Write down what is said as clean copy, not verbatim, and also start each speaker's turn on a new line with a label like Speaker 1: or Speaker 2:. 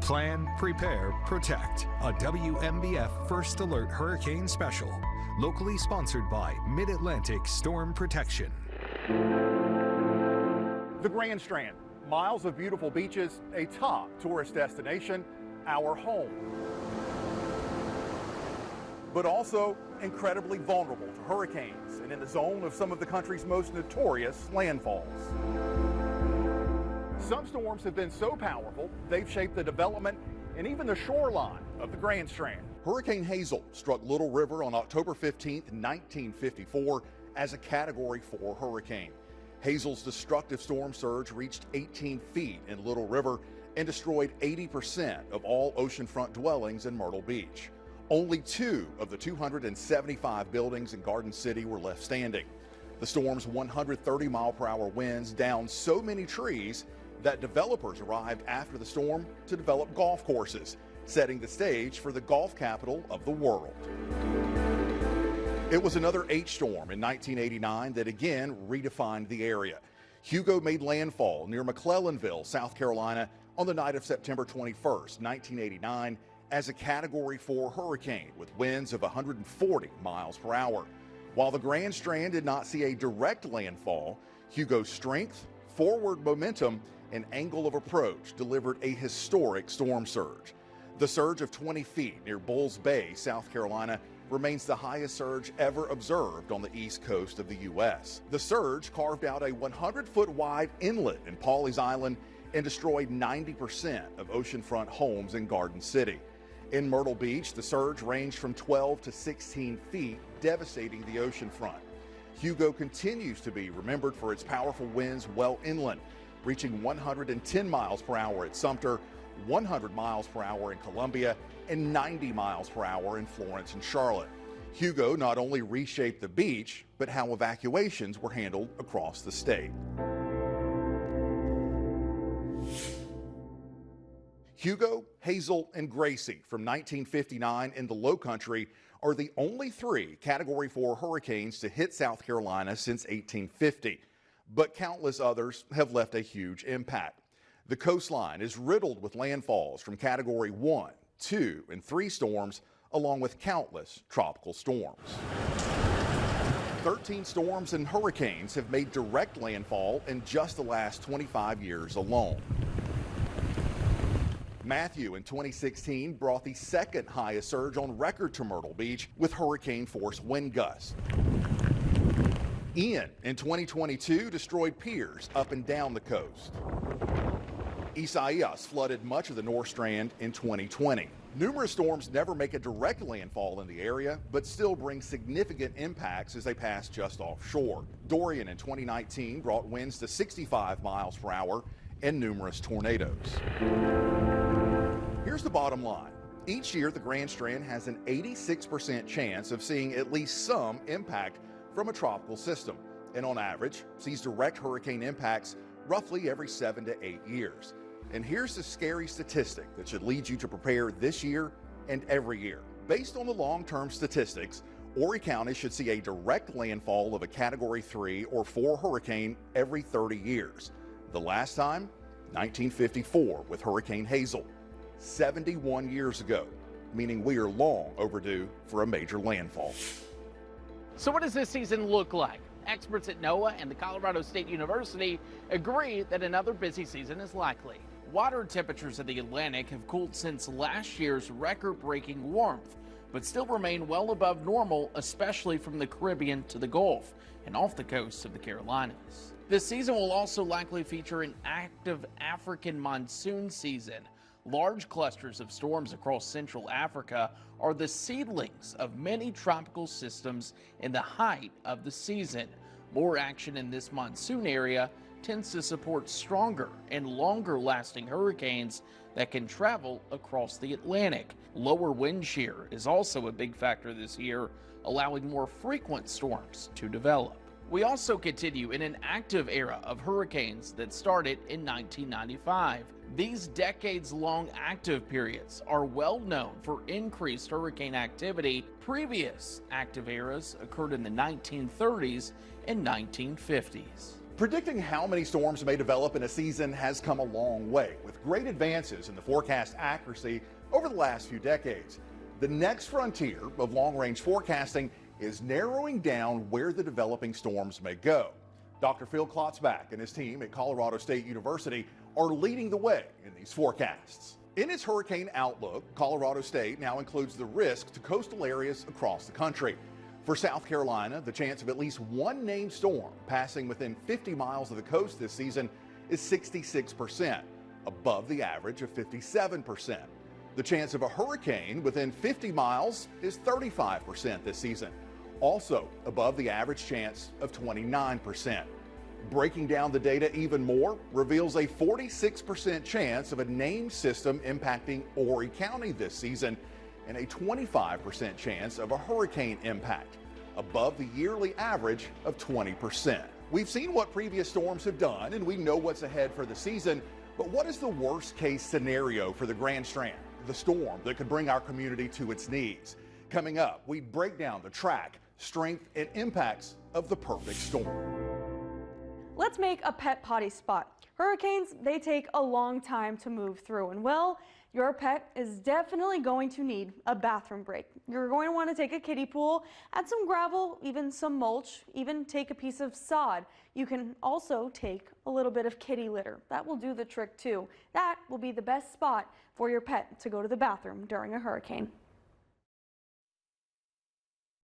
Speaker 1: Plan, Prepare, Protect, a WMBF First Alert Hurricane Special. Locally sponsored by Mid-Atlantic Storm Protection.
Speaker 2: The Grand Strand, miles of beautiful beaches, a top tourist destination, our home. But also incredibly vulnerable to hurricanes and in the zone of some of the country's most notorious landfalls. Some storms have been so powerful, they've shaped the development and even the shoreline of the Grand Strand. Hurricane Hazel struck Little River on October 15, 1954 as a Category 4 hurricane. Hazel's destructive storm surge reached 18 feet in Little River and destroyed 80% of all oceanfront dwellings in Myrtle Beach. Only 2 of the 275 buildings in Garden City were left standing. The storm's 130-mile-per-hour winds downed so many trees that developers arrived after the storm to develop golf courses, setting the stage for the golf capital of the world. It was another H storm in 1989 that again redefined the area. Hugo made landfall near McClellanville, South Carolina on the night of September 21st, 1989 as a Category 4 hurricane with winds of 140 miles per hour. While the Grand Strand did not see a direct landfall, Hugo's strength, forward momentum, and angle of approach delivered a historic storm surge. The surge of 20 feet near Bulls Bay, South Carolina, remains the highest surge ever observed on the east coast of the U.S. The surge carved out a 100-foot wide inlet in Pawleys Island and destroyed 90% of oceanfront homes in Garden City. In Myrtle Beach, the surge ranged from 12 to 16 feet, devastating the oceanfront. Hugo continues to be remembered for its powerful winds well inland, reaching 110 miles per hour at Sumter, 100 miles per hour in Columbia, and 90 miles per hour in Florence and Charlotte. Hugo not only reshaped the beach, but how evacuations were handled across the state. Hugo, Hazel, and Gracie from 1959 in the Low Country are the only 3 Category 4 hurricanes to hit South Carolina since 1850. But countless others have left a huge impact. The coastline is riddled with landfalls from Category 1, 2, and 3 storms, along with countless tropical storms. 13 storms and hurricanes have made direct landfall in just the last 25 years alone. Matthew in 2016 brought the second highest surge on record to Myrtle Beach with hurricane-force wind gusts. Ian in 2022 destroyed piers up and down the coast. Isaias flooded much of the North Strand in 2020. Numerous storms never make a direct landfall in the area, but still bring significant impacts as they pass just offshore. Dorian in 2019 brought winds to 65 miles per hour and numerous tornadoes. Here's the bottom line. Each year, the Grand Strand has an 86% chance of seeing at least some impact from a tropical system, and on average, sees direct hurricane impacts roughly every 7 to 8 years. And here's the scary statistic that should lead you to prepare this year and every year. Based on the long-term statistics, Horry County should see a direct landfall of a Category 3 or 4 hurricane every 30 years. The last time, 1954 with Hurricane Hazel, 71 years ago, meaning we are long overdue for a major landfall.
Speaker 3: So what does this season look like? Experts at NOAA and the Colorado State University agree that another busy season is likely. Water temperatures in the Atlantic have cooled since last year's record-breaking warmth, but still remain well above normal, especially from the Caribbean to the Gulf and off the coasts of the Carolinas. This season will also likely feature an active African monsoon season. Large clusters of storms across Central Africa are the seedlings of many tropical systems in the height of the season. More action in this monsoon area tends to support stronger and longer lasting hurricanes that can travel across the Atlantic. Lower wind shear is also a big factor this year, allowing more frequent storms to develop. We also continue in an active era of hurricanes that started in 1995. These decades-long active periods are well known for increased hurricane activity. Previous active eras occurred in the 1930s and 1950s.
Speaker 2: Predicting how many storms may develop in a season has come a long way, with great advances in the forecast accuracy over the last few decades. The next frontier of long-range forecasting is narrowing down where the developing storms may go. Dr. Phil Klotzbach and his team at Colorado State University are leading the way in these forecasts. In its hurricane outlook, Colorado State now includes the risk to coastal areas across the country. For South Carolina, the chance of at least one named storm passing within 50 miles of the coast this season is 66%, above the average of 57%. The chance of a hurricane within 50 miles is 35% this season, also above the average chance of 29%. Breaking down the data even more reveals a 46% chance of a named system impacting Horry County this season and a 25% chance of a hurricane impact, above the yearly average of 20%. We've seen what previous storms have done and we know what's ahead for the season, but what is the worst case scenario for the Grand Strand, the storm that could bring our community to its knees? Coming up, we break down the track, strength, and impacts of the perfect storm.
Speaker 4: Let's make a pet potty spot. Hurricanes, they take a long time to move through, and well, your pet is definitely going to need a bathroom break. You're going to want to take a kiddie pool, add some gravel, even some mulch, even take a piece of sod. You can also take a little bit of kitty litter. That will do the trick too. That will be the best spot for your pet to go to the bathroom during a hurricane.